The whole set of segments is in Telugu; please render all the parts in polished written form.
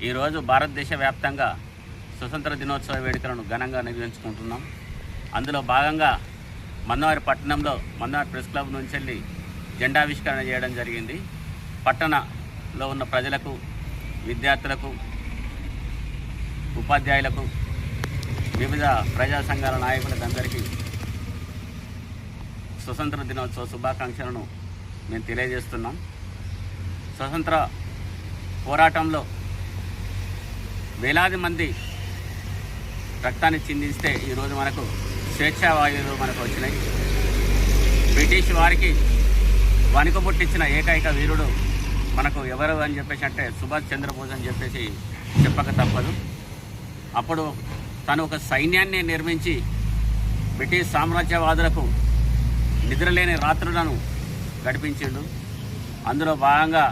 ఈరోజు భారతదేశ వ్యాప్తంగా స్వతంత్ర దినోత్సవ వేడుకలను ఘనంగా నిర్వహించుకుంటున్నాం. అందులో భాగంగా మందవారి పట్టణంలో మందవారి ప్రెస్ క్లబ్ నుంచి వెళ్ళి జెండావిష్కరణ చేయడం జరిగింది. పట్టణంలో ఉన్న ప్రజలకు, విద్యార్థులకు, ఉపాధ్యాయులకు, వివిధ ప్రజా సంఘాల నాయకులకు అందరికీ స్వతంత్ర దినోత్సవ శుభాకాంక్షలను మేము తెలియజేస్తున్నాం. స్వతంత్ర పోరాటంలో వేలాది మంది రక్తాన్ని చిందిస్తే ఈరోజు మనకు స్వేచ్ఛా వాయువులు మనకు వచ్చినాయి. బ్రిటిష్ వారికి వణుకు పుట్టించిన ఏకైక వీరుడు మనకు ఎవరు అని చెప్పేసి అంటే సుభాష్ చంద్రబోస్ అని చెప్పేసి చెప్పక తప్పదు. అప్పుడు తను ఒక సైన్యాన్ని నిర్మించి బ్రిటిష్ సామ్రాజ్యవాదులకు నిద్రలేని రాత్రులను గడిపించిండు. అందులో భాగంగా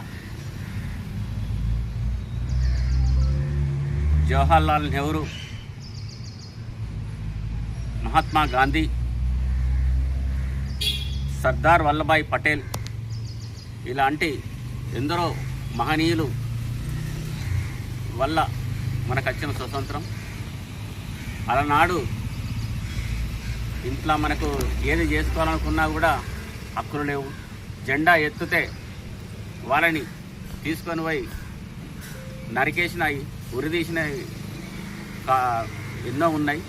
జవహర్లాల్ నెహ్రూ, మహాత్మా గాంధీ, సర్దార్ వల్లభాయ్ పటేల్ ఇలాంటి ఎందరో మహనీయులు వల్ల మనకు వచ్చిన స్వతంత్రం. అలనాడు ఇంట్లో మనకు ఏది చేసుకోవాలనుకున్నా కూడా హక్కులు లేవు. జెండా ఎత్తితే వాళ్ళని తీసుకొని పోయి నరికేసినాయి, ఉరిదీసినవి ఎన్నో ఉన్నాయి.